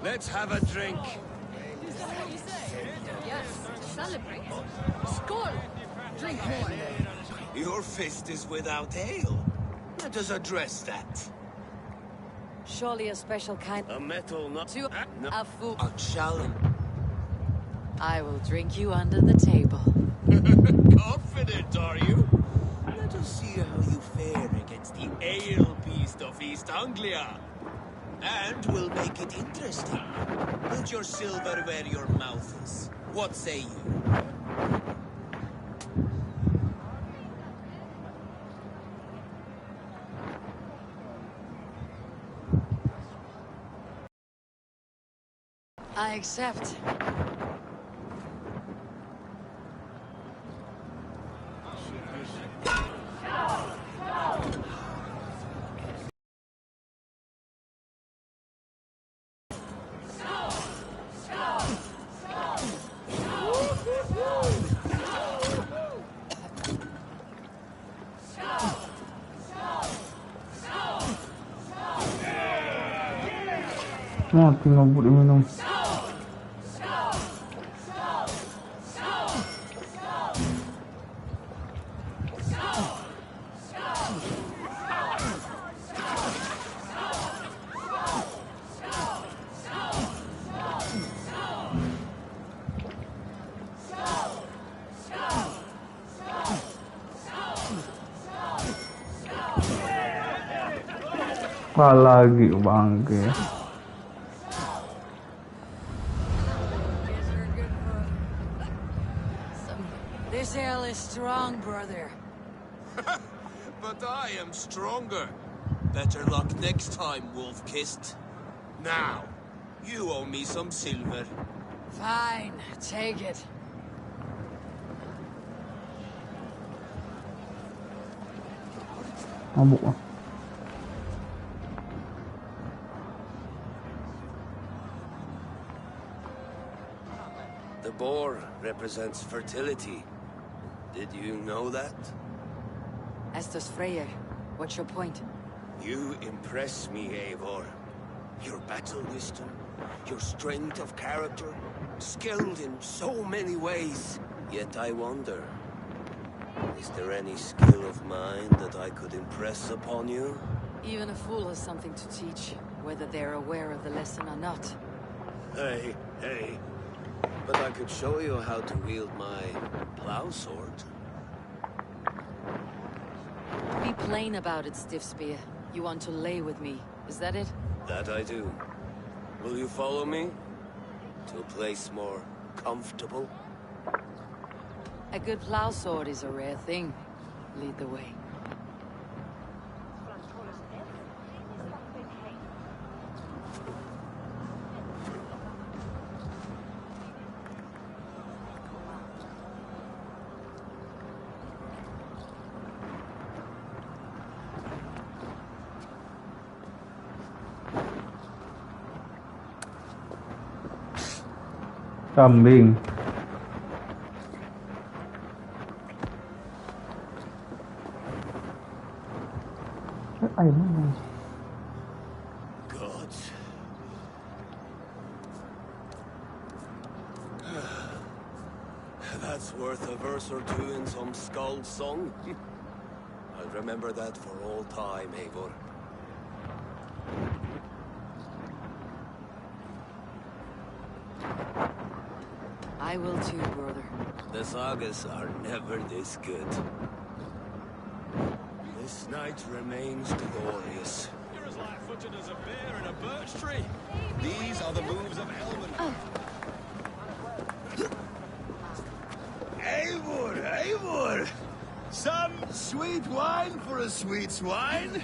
Let's have a drink. Yes, celebrate. Skål! Drink more. Your fist is without ale. Let us address that. Surely a special kind. A metal not To a fool. a challenge. I will drink you under the table. Confident, are you? Let us see how you fare against the ale beast of East Anglia. And we'll make it interesting. Put your silver where your mouth is. What say you? I accept. Mati ngabut minum. Apa lagi bangke? This ale is strong, brother. But I am stronger. Better luck next time, wolf-kissed. Now, you owe me some silver. Fine, take it. Mabuk ah. The boar represents fertility. Did you know that? As does Freyr. What's your point? You impress me, Eivor. Your battle wisdom, your strength of character, skilled in so many ways. Yet I wonder, is there any skill of mine that I could impress upon you? Even a fool has something to teach, whether they're aware of the lesson or not. Hey. But I could show you how to wield my plow sword. Be plain about it, Stiff Spear. You want to lay with me, is that it? That I do. Will you follow me? To a place more comfortable? A good plow sword is a rare thing. Lead the way. Kambing. Air mana? God. That's worth a verse or two in some skald song. I'll remember that for all time, Eivor. I will too, brother. The sagas are never this good. This night remains glorious. You're as light-footed as a bear in a birch tree. These are the moves of Elven. Eivor! Some sweet wine for a sweet swine?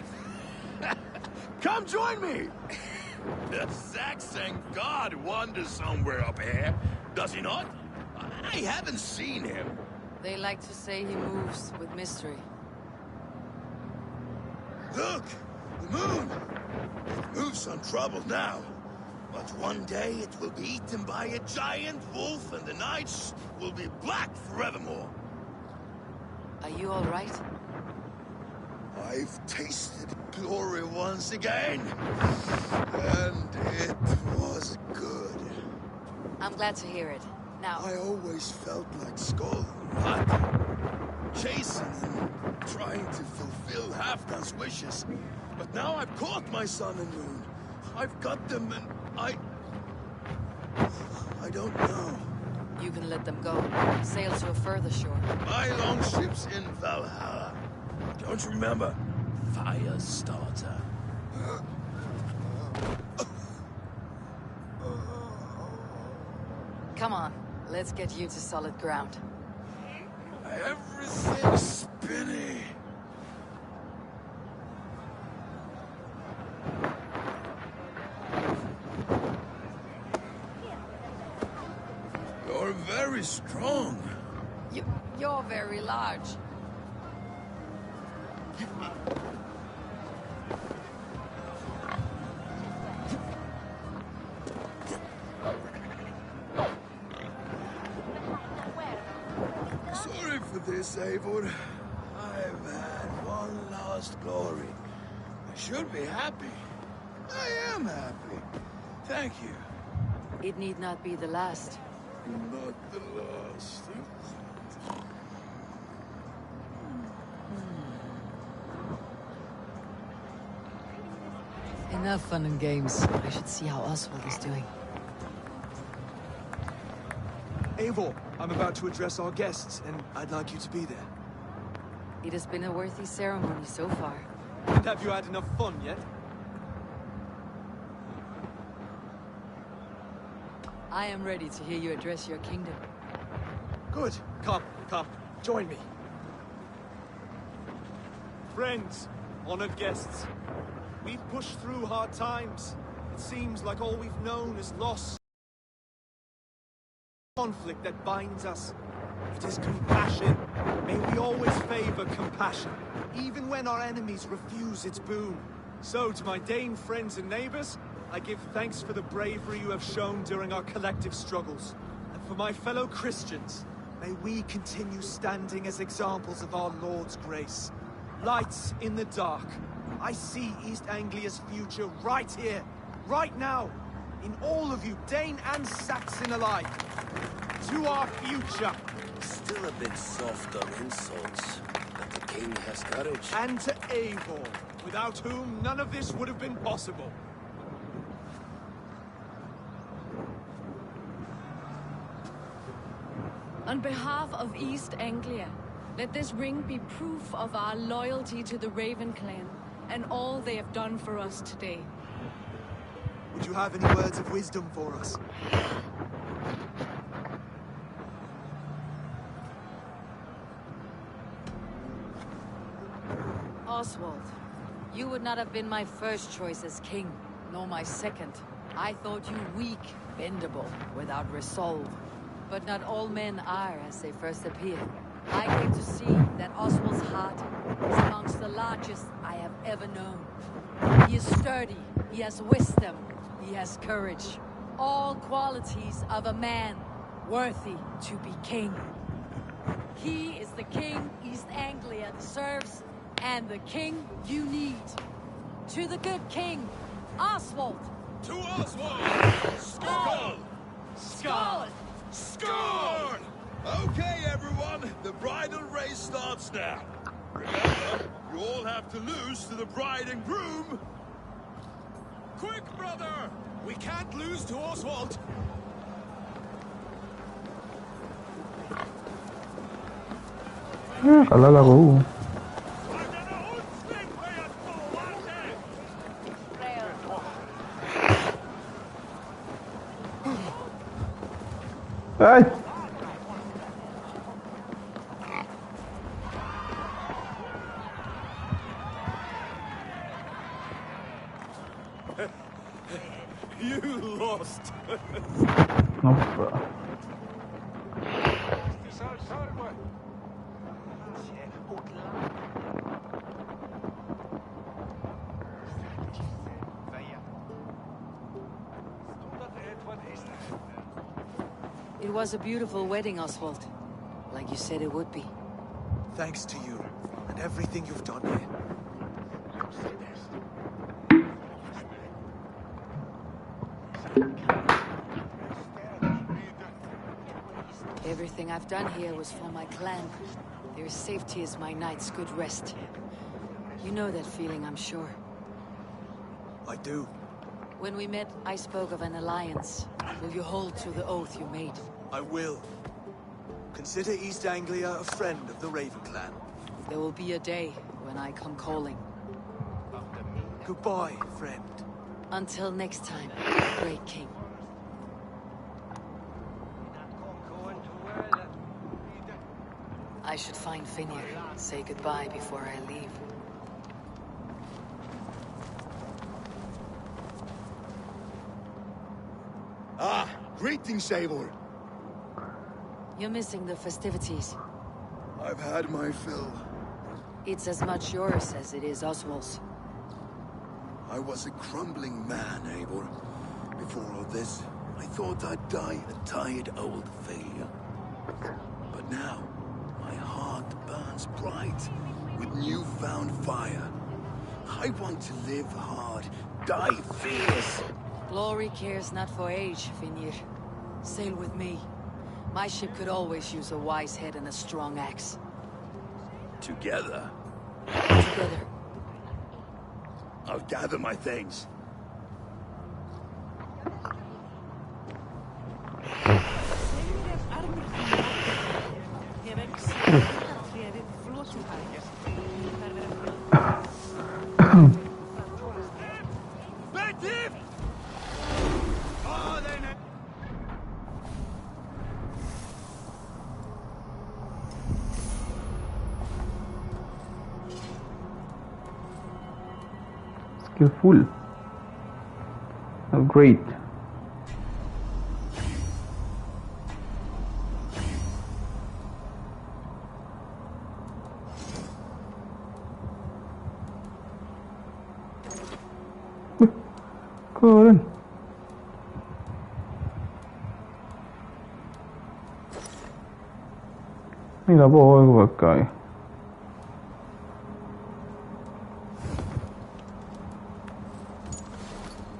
Come join me! The Saxon god wanders somewhere up here, does he not? I haven't seen him. They like to say he moves with mystery. Look! The moon! It moves untroubled now. But one day it will be eaten by a giant wolf and the nights will be black forevermore. Are you all right? I've tasted glory once again. And it was was good. I'm glad to hear it. Now, I always felt like Skull, but chasing and trying to fulfill Halfdan's wishes. But now I've caught my sun and moon. I've got them and I don't know. you can let them go. Sail to a further shore. My longship's in Valhalla. Don't you remember? Firestarter. Come on, let's get you to solid ground. Everything's spinny. You're very strong. You're very large. Sorry for this, Eivor. I've had one last glory. I should be happy. I am happy. Thank you. It need not be the last. Not the last. Enough fun and games. I should see how Oswald is doing. Eivor, I'm about to address our guests, and I'd like you to be there. It has been a worthy ceremony so far. And have you had enough fun yet? I am ready to hear you address your kingdom. Good. Come, join me. Friends, honored guests, we've pushed through hard times. It seems like all we've known is loss. Conflict that binds us. It is compassion. May we always favor compassion, even when our enemies refuse its boon. So, to my Dane friends and neighbors, I give thanks for the bravery you have shown during our collective struggles. And for my fellow Christians, may we continue standing as examples of our Lord's grace. Lights in the dark. I see East Anglia's future right here, right now, in all of you, Dane and Saxon alike. To our future. Still a bit soft on insults, but the king has courage. And to Eivor, without whom none of this would have been possible. On behalf of East Anglia, let this ring be proof of our loyalty to the Raven clan and all they have done for us today. Would you have any words of wisdom for us? Oswald, you would not have been my first choice as king, nor my second. I thought you weak, bendable, without resolve. But not all men are as they first appear. I came to see that Oswald's heart is amongst the largest I have ever known. He is sturdy, he has wisdom, he has courage. All qualities of a man worthy to be king. He is the king East Anglia deserves, and the king you need. To the good king, Oswald! To Oswald! Skull! Skull! Skull! Okay, everyone, the bridal race starts now. Remember, you all have to lose to the bride and groom. Quick, brother! We can't lose to Oswald. Kalah lah aku. Ay! You lost. Kenapa? It was a beautiful wedding, Oswald. Like you said it would be. Thanks to you, and everything you've done here. Everything I've done here was for my clan. Their safety is my knight's good rest. You know that feeling, I'm sure. I do. When we met, I spoke of an alliance. Will you hold to the oath you made? I will. Consider East Anglia a friend of the Raven clan. There will be a day when I come calling. Goodbye, friend. Until next time, great king. I should find Finir. Say goodbye before I leave. Ah, greetings, Eivor. You're missing the festivities. I've had my fill. It's as much yours as it is Oswald's. I was a crumbling man, Eivor. Before all this, I thought I'd die a tired old failure. But now, my heart burns bright with newfound fire. I want to live hard, die fierce. Glory cares not for age, Finir. Sail with me. My ship could always use a wise head and a strong axe. Together, Together. I'll gather my things. Skillful. Oh, great. Keren. Millä voi vaikka ei.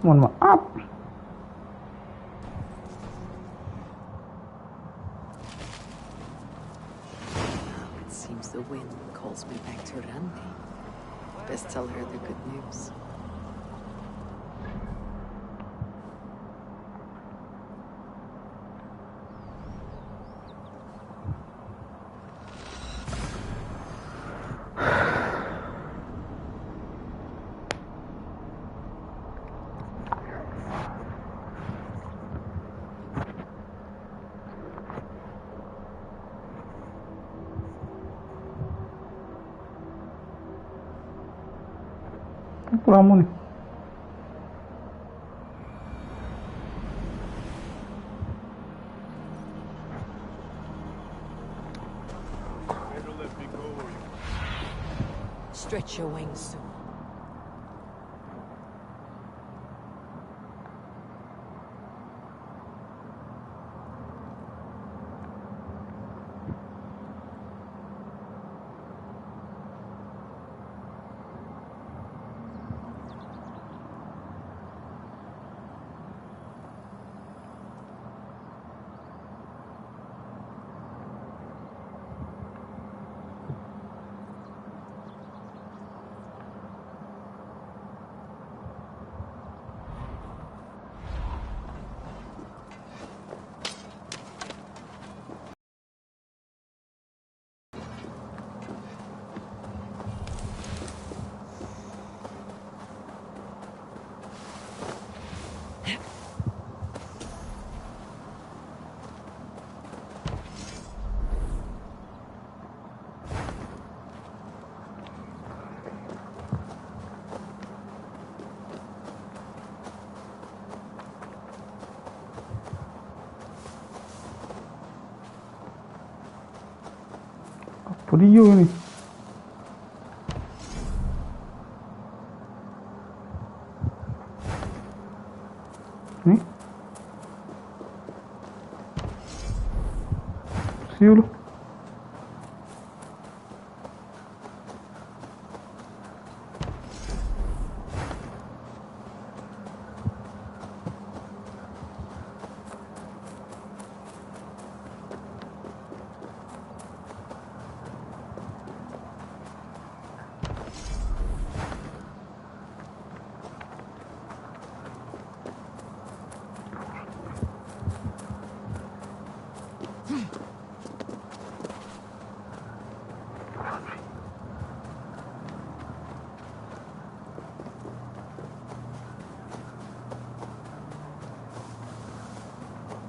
One more up. It seems the wind calls me back to Randi. Best tell her the good news. Kurang nih. Stretch your wings soon. Apa dia ni? Ni? See lu.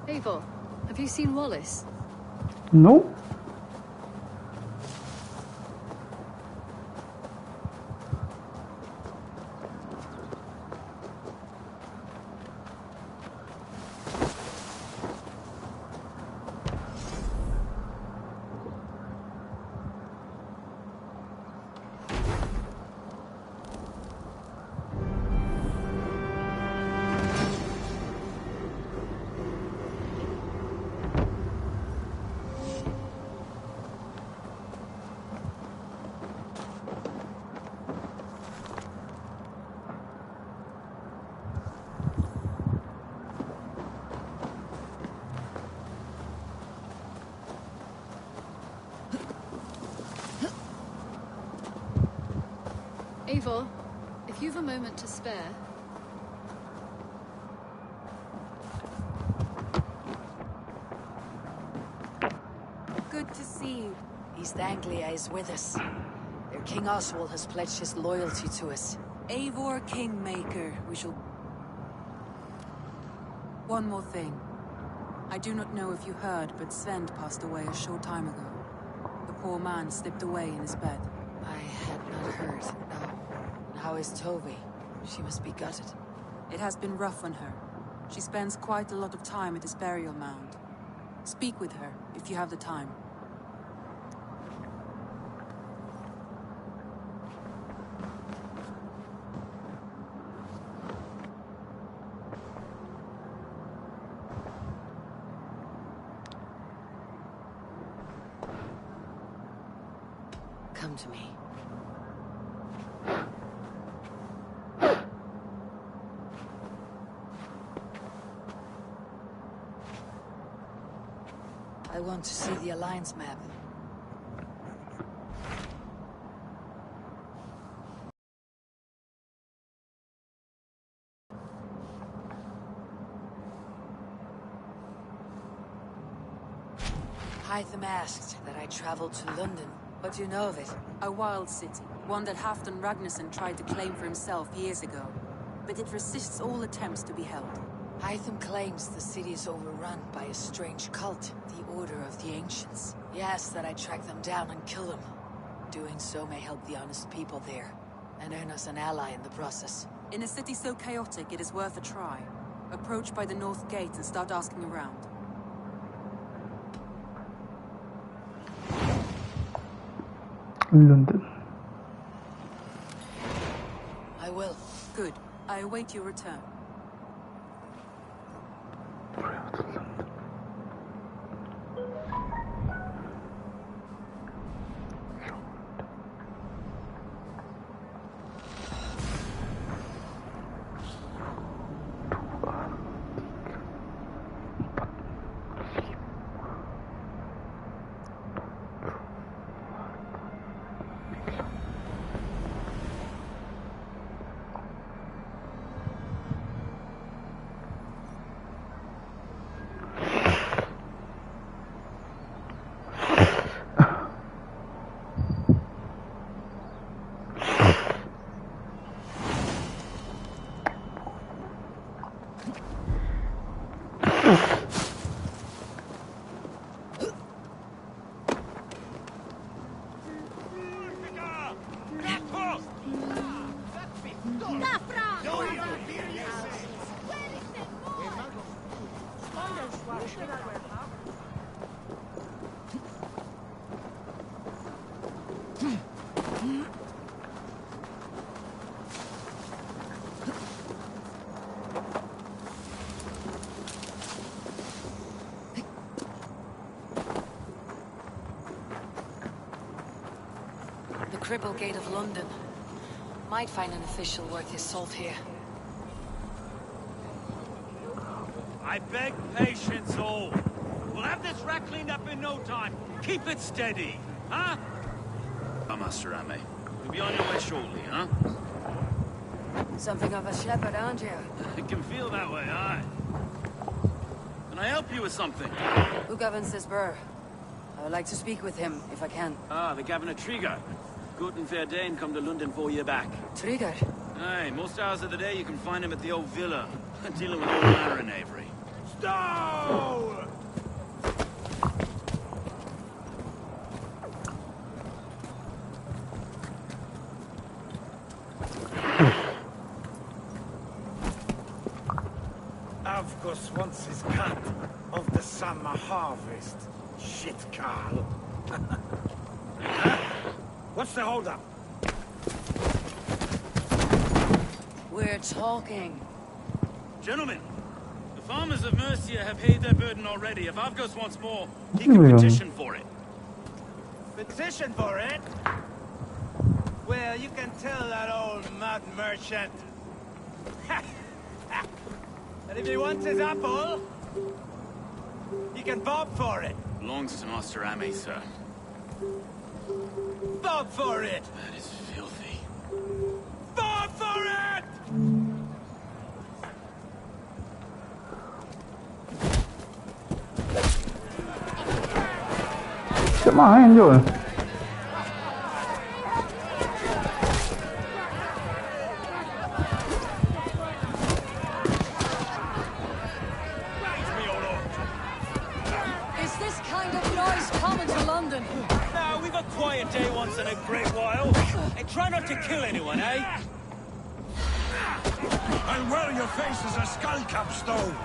Eivor, have you seen Wallace? No. Eivor, if you've a moment to spare... Good to see you. East Anglia is with us. Their King Oswald has pledged his loyalty to us. Eivor Kingmaker, we shall... One more thing. I do not know if you heard, but Sven passed away a short time ago. The poor man slipped away in his bed. I had not heard, no. And how is Tovi? She must be gutted. It has been rough on her. She spends quite a lot of time at his burial mound. Speak with her, if you have the time. Come to me. I want to see the Alliance map. Hytham asked that I travel to London. What do you know of it? A wild city. One that Halfdan Ragnarsson tried to claim for himself years ago. But it resists all attempts to be held. Hytham claims the city is overrun by a strange cult, the Order of the Ancients. He asks that I track them down and kill them. Doing so may help the honest people there, and earn us an ally in the process. In a city so chaotic, it is worth a try. Approach by the North Gate and start asking around. London. I will. Good. I await your return. Cripple Gate of London. Might find an official worth his salt here. I beg patience, all. We'll have this wreck cleaned up in no time. Keep it steady, huh? Master Ame. You'll be on your way shortly, huh? Something of a shepherd, aren't you? It can feel that way, aye. Can I help you with something? Who governs this burr? I would like to speak with him, if I can. Ah, the Governor Trigger. Good and fair Dane come to London 4 years back. Trigger? Aye, most hours of the day you can find him at the old villa, dealing with old manner in Avery. Stow! Avgos wants his cut of the summer harvest. Shit, Carl. Huh? What's the holdup? We're talking. Gentlemen, the farmers of Mercia have paid their burden already. If Avgos wants more, he can petition for it. Petition for it? Well, you can tell that old mud merchant. And if he wants his apple, he can bob for it. Belongs to Master Ame, sir. Bob for it! That is filthy. Bob for it! Siapa main Jul? Is this kind of noise common to London? Now, we've a quiet day once in a great while. And try not to kill anyone, eh? And well, your face is a skull cap stone.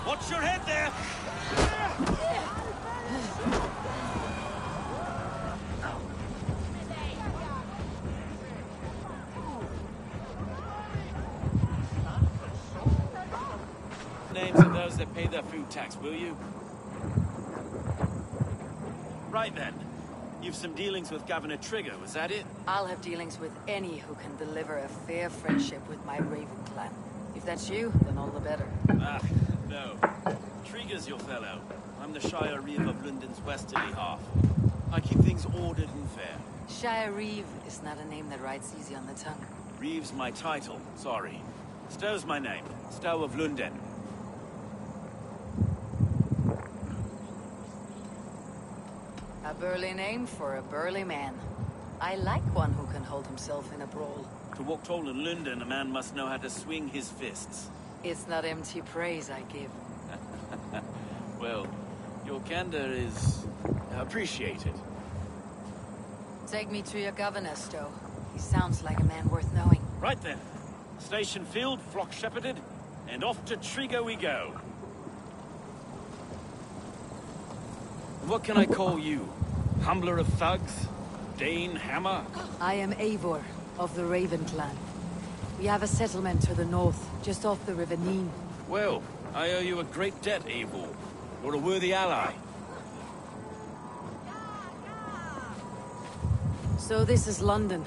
Watch your head there! Names of those that pay their food tax, will you? Right then. You've some dealings with Governor Trigger, was that it? I'll have dealings with any who can deliver a fair friendship with my Raven clan. If that's you, then all the better. Ah, no. Trigger's your fellow. I'm the Shire Reeve of London's westerly half. I keep things ordered and fair. Shire Reeve is not a name that rides easy on the tongue. Reeve's my title, sorry. Stow's my name. Stow of London. A burly name for a burly man. I like one who can hold himself in a brawl. To walk tall in London, a man must know how to swing his fists. It's not empty praise I give. Well, your candor is appreciated. Take me to your governor, Stow. He sounds like a man worth knowing. Right then. Station filled, flock shepherded, and off to Trigo we go. What can I call you? Humbler of thugs? Dane Hammer? I am Eivor, of the Raven clan. We have a settlement to the north, just off the River Neen. Well, I owe you a great debt, Eivor. You're a worthy ally. So this is London.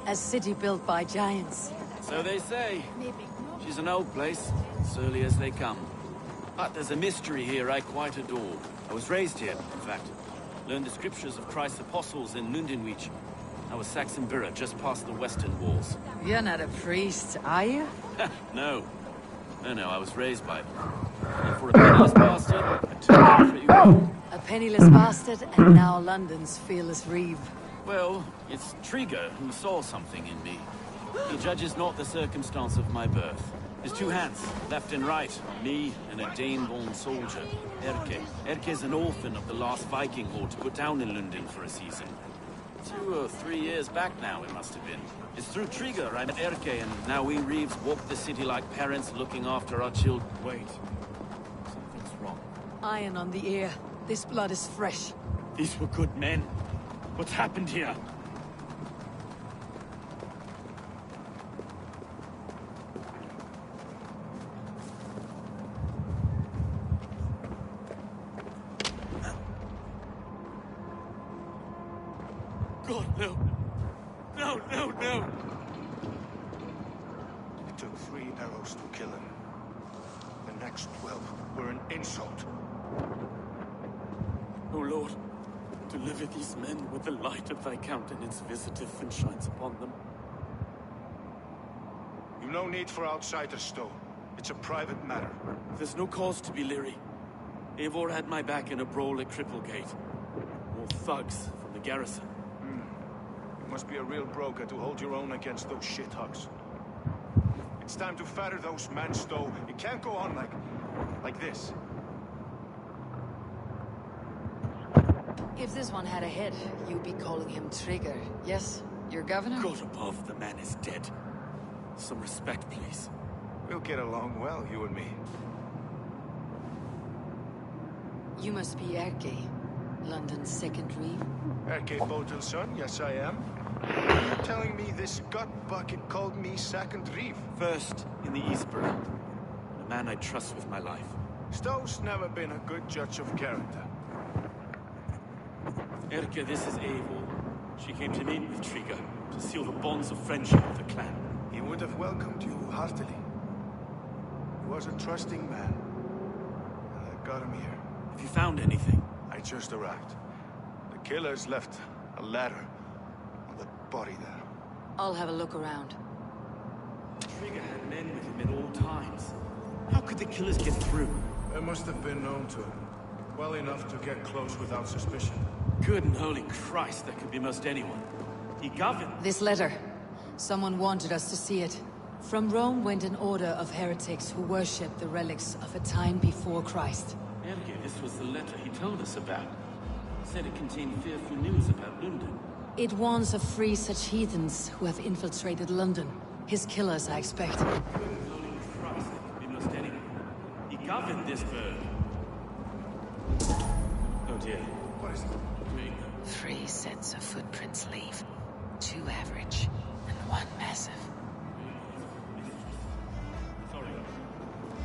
A city built by giants. So they say. She's an old place, surly as they come. But there's a mystery here I quite adore. I was raised here, in fact. Learned the scriptures of Christ's apostles in Lundenwich. I was Saxon Borough, just past the western walls. You're not a priest, are you? No. No, I was raised by them. And for a penniless bastard, I turned out pretty well. A penniless bastard, and now London's fearless Reeve. Well, it's Trigger who saw something in me. He judges not the circumstance of my birth. His two hands, left and right, me and a Dane-born soldier, Erke. Erke's an orphan of the last Viking horde put down in London for a season. 2 or 3 years back now, it must have been. It's through Trigger I met Erke, and now we Reeves walk the city like parents looking after our children. Wait. Something's wrong. Iron on the ear. This blood is fresh. These were good men. What's happened here? God, no. No. It took 3 arrows to kill him. The next 12 were an insult. O Lord, deliver these men with the light of thy countenance visiteth and shines upon them. You've no need for outsiders, Stowe. It's a private matter. There's no cause to be leery. Eivor had my back in a brawl at Cripplegate. More thugs from the garrison. You must be a real broker to hold your own against those shithogs. It's time to fetter those men, Stowe. It can't go on like this. If this one had a head, you'd be calling him Trigger. Yes, your governor? God above, the man is dead. Some respect, please. We'll get along well, you and me. You must be Erke, London's second reeve. Erke Botel's son, yes I am. Are you telling me this gut bucket called me second reeve? First in the Eastborough. A man I trust with my life. Stowe's never been a good judge of character. Erke, this is Eivor. She came to meet with Trigger to seal the bonds of friendship with the clan. He would have welcomed you heartily. He was a trusting man. And I got him here. Have you found anything? I just arrived. The killers left a ladder on the body there. I'll have a look around. Trigger had men with him at all times. How could the killers get through? They must have been known to him. Well enough to get close without suspicion. Good and holy Christ, that could be most anyone. He governed. This letter. Someone wanted us to see it. From Rome went an order of heretics who worshipped the relics of a time before Christ. Erke, this was the letter he told us about. Said it contained fearful news about London. It warns of free such heathens who have infiltrated London. His killers, I expect. Good and holy Christ, that could be most anyone. He governed this bird. Oh dear. What is it? 3 sets of footprints leave. 2 average, and 1 massive. Sorry.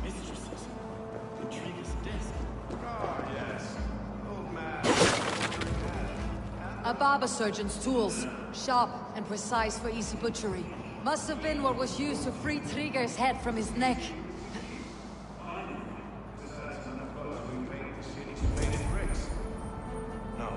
Mistresses. Intrigue's desk. Ah, yes. Old man. A barber surgeon's tools. Sharp and precise for easy butchery. Must have been what was used to free Trigger's head from his neck. No.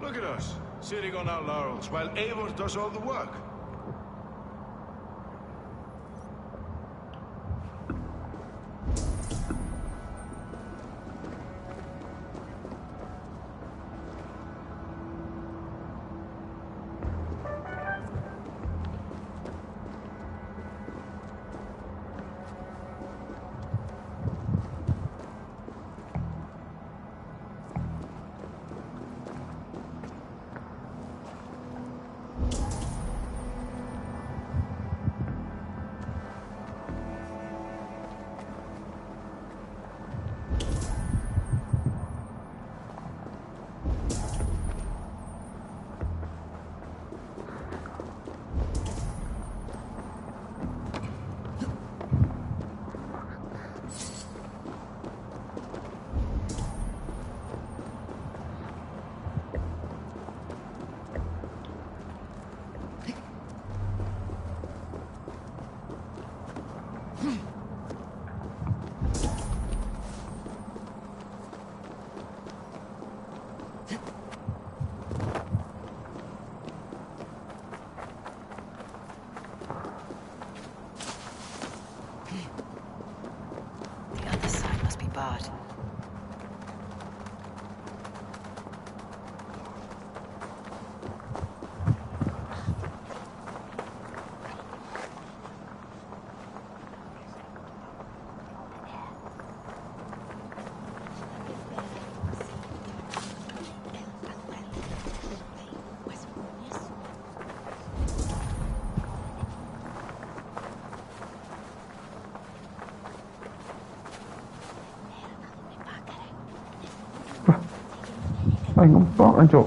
Look at us, sitting on our laurels, while Eivor does all the work. Ay, ngempak aja.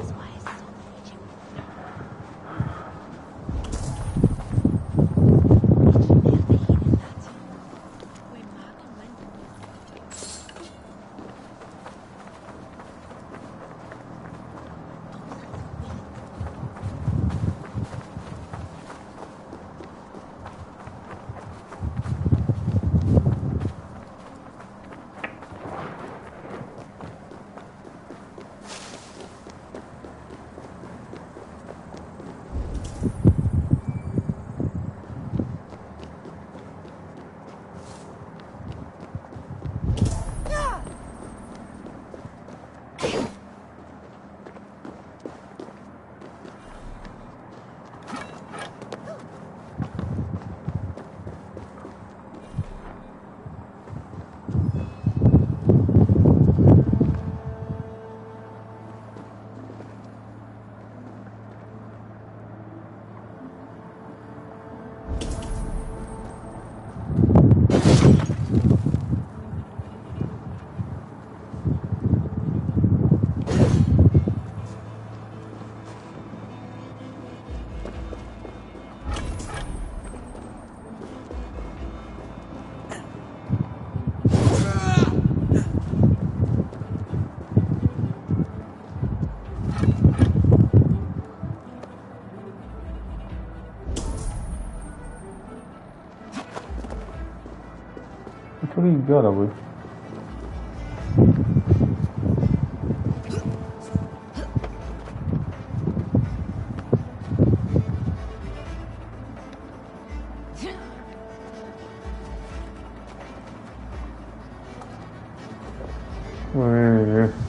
Curiga lah boy.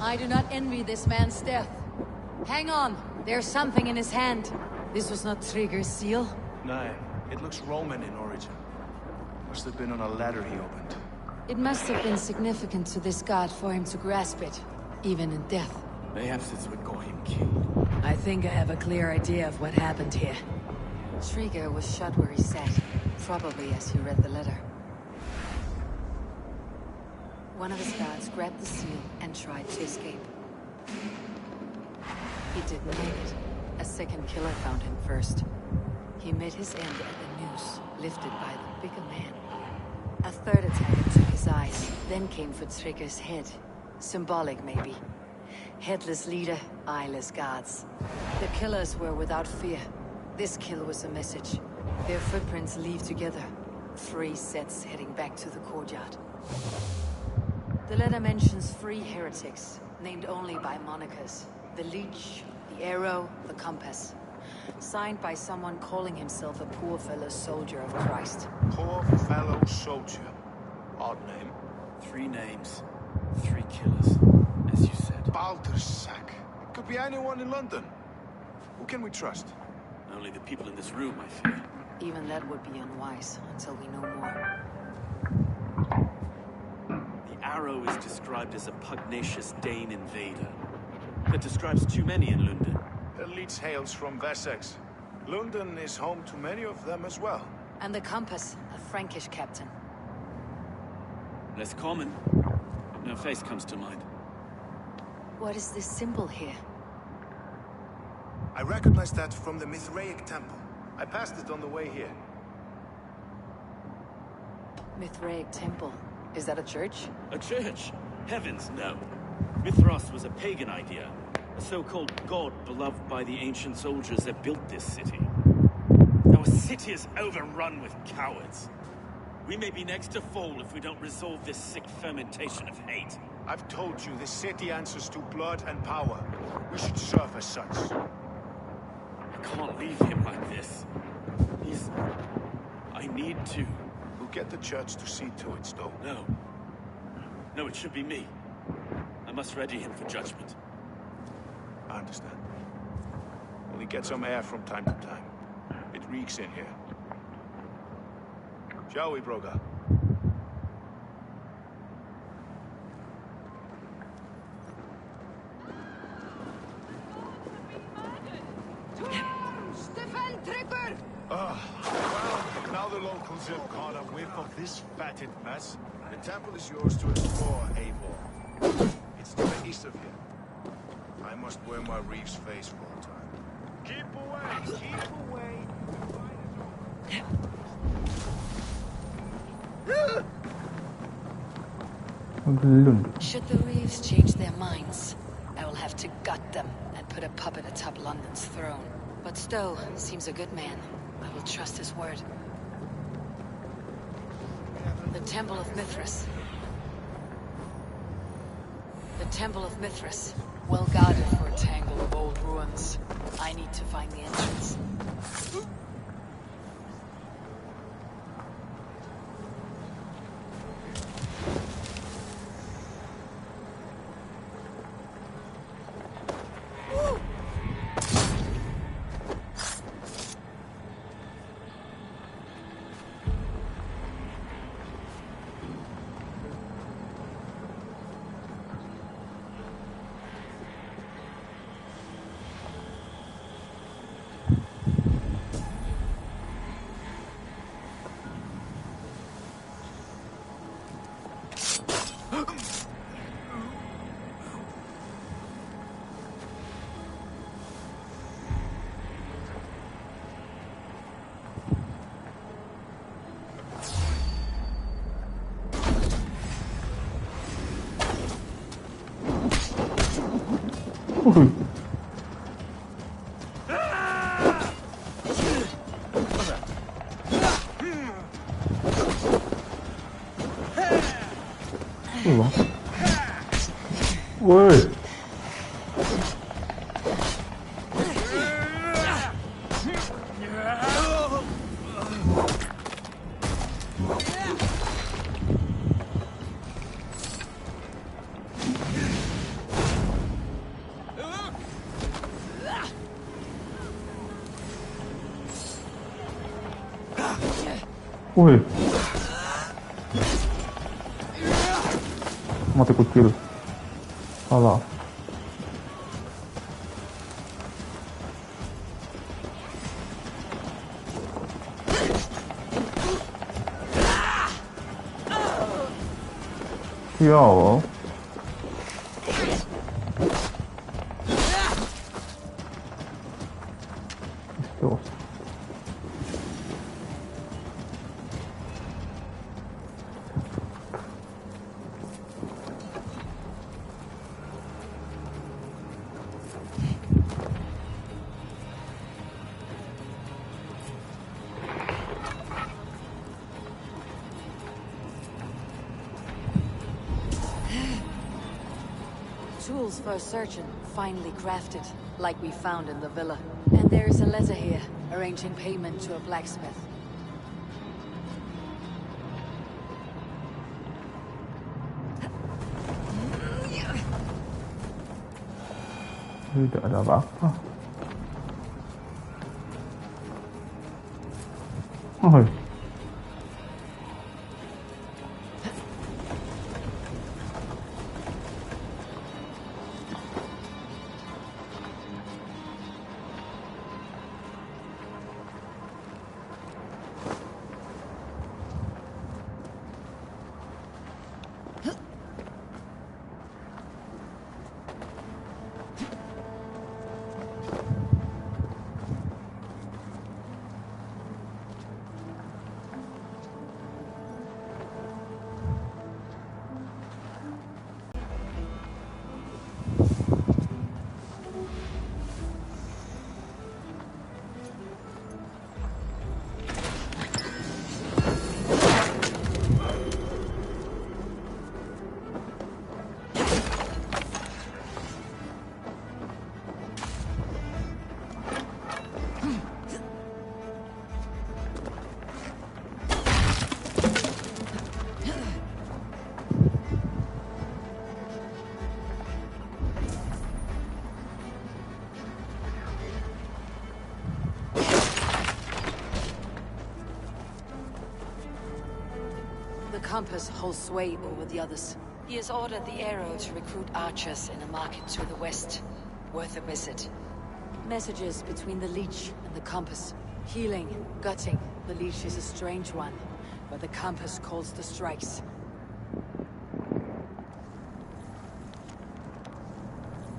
I do not envy this man's death. Hang on, there's something in his hand. This was not Trigger's seal. No, it looks Roman in origin. Must have been on a ladder he opened. It must have been significant to this god for him to grasp it, even in death. Perhaps it's what got him killed. I think I have a clear idea of what happened here. Trigger was shot where he sat, probably as he read the letter. One of his guards grabbed the seal and tried to escape. He didn't make it. A second killer found him first. He met his end at the noose, lifted by the bigger man. A third attacker took his eyes, then came for Trigger's head. Symbolic, maybe. Headless leader, eyeless guards. The killers were without fear. This kill was a message. Their footprints leave together. 3 sets heading back to the courtyard. The letter mentions 3 heretics, named only by monikers. The Leech, the Arrow, the Compass. Signed by someone calling himself a poor fellow soldier of Christ. Poor fellow soldier. Odd name. 3 names, 3 killers, as you said. Baldersack. Could be anyone in London. Who can we trust? Only the people in this room, I fear. Even that would be unwise, until we know more. The Arrow is described as a pugnacious Dane invader. That describes too many in London. The Leech hails from Wessex. London is home to many of them as well. And the Compass, a Frankish captain. Less common. No face comes to mind. What is this symbol here? I recognize that from the Mithraic temple. I passed it on the way here. Mithraic temple. Is that a church? A church? Heavens, no. Mithras was a pagan idea. A so-called god beloved by the ancient soldiers that built this city. Our city is overrun with cowards. We may be next to fall if we don't resolve this sick fermentation of hate. I've told you, this city answers to blood and power. We should serve as such. I can't leave him like this. I need to... We'll get the church to see to it, Stowe. No. No, it should be me. I must ready him for judgment. I understand. Only get some air from time to time. It reeks in here. Shall we, Broga? Well, now the locals have caught a whiff of this fatted mess. The temple is yours to explore, Eivor. It's to the east of here. I must wear my reef's face for all time. Keep away! Keep away! Should the Reeves change their minds, I will have to gut them and put a puppet atop London's throne. But Stowe seems a good man. I will trust his word. The Temple of Mithras. The Temple of Mithras. Well guarded for a tangle of old ruins. I need to find the entrance. Ôi. Ui. Matei com o tiro. Olha lá. 귀여워. 귀여웠어. Tools for a surgeon, finely crafted, like we found in the villa. And there is a letter here, arranging payment to a blacksmith. Tidak ada apa-apa. Oh. The compass holds sway over the others. He has ordered the arrow to recruit archers in a market to the west. Worth a visit. Messages between the leech and the compass. Healing, gutting. The leech is a strange one, but the compass calls the strikes.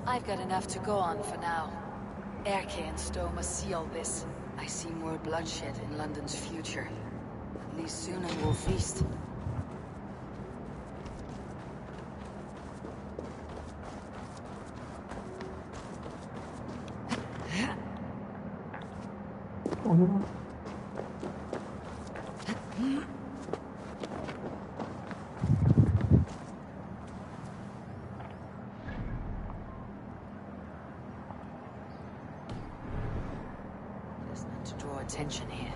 I I've got enough to go on for now. Erke and Stowe must see all this. I see more bloodshed in London's future. At least soon I will feast. 어디로? Just not to draw attention here.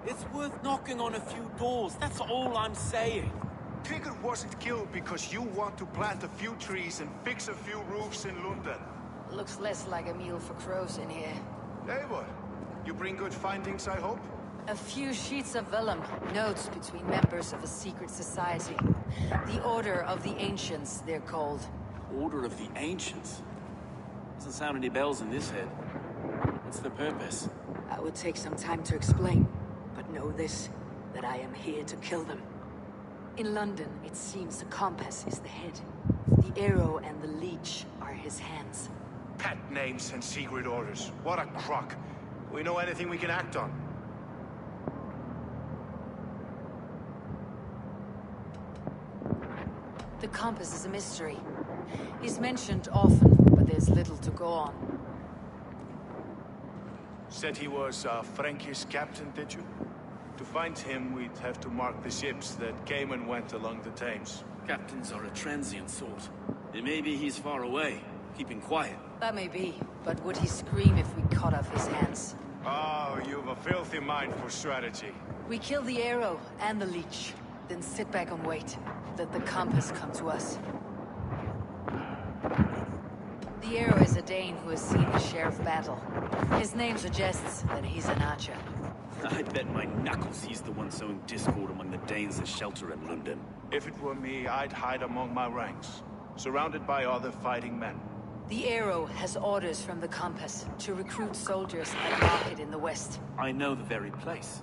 It's worth knocking on a few doors, that's all I'm saying. Trigger wasn't killed because you want to plant a few trees and fix a few roofs in London. Looks less like a meal for crows in here. Eivor, you bring good findings, I hope? A few sheets of vellum, notes between members of a secret society. The Order of the Ancients, they're called. Order of the Ancients? Doesn't sound any bells in this head. What's the purpose? I would take some time to explain, but know this, that I am here to kill them. In London, it seems the compass is the head. The arrow and the leech are his hands. Pet names and secret orders. What a crock. We know anything we can act on. The compass is a mystery. He's mentioned often, but there's little to go on. Said he was a Frankish captain, did you? To find him, we'd have to mark the ships that came and went along the Thames. Captains are a transient sort. Maybe he's far away, keeping quiet. That may be, but would he scream if we cut off his hands? Oh, you've a filthy mind for strategy. We kill the arrow and the leech, then sit back and wait. Let the compass come to us. The arrow is a Dane who has seen his share of battle. His name suggests that he's an archer. I bet my knuckles he's the one sowing discord among the Danes that shelter in London. If it were me, I'd hide among my ranks, surrounded by other fighting men. The arrow has orders from the compass to recruit soldiers at Market in the west. I know the very place.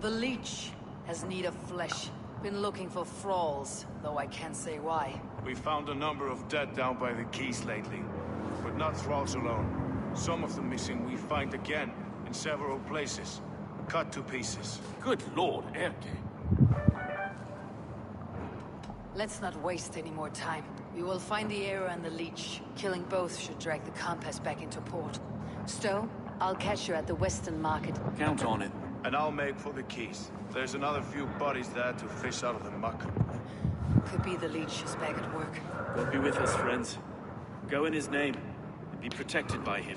The leech has need of flesh. Been looking for thralls, though I can't say why. We found a number of dead down by the quays lately, but not thralls alone. Some of the missing we find again in several places, cut to pieces. Good lord, Erke. Let's not waste any more time. We will find the arrow and the leech. Killing both should drag the compass back into port. Stowe, I'll catch you at the Western Market. Count on it. And I'll make for the quays. There's another few bodies there to fish out of the muck. Could be the leech is back at work. God be with us, friends. Go in his name, and be protected by him.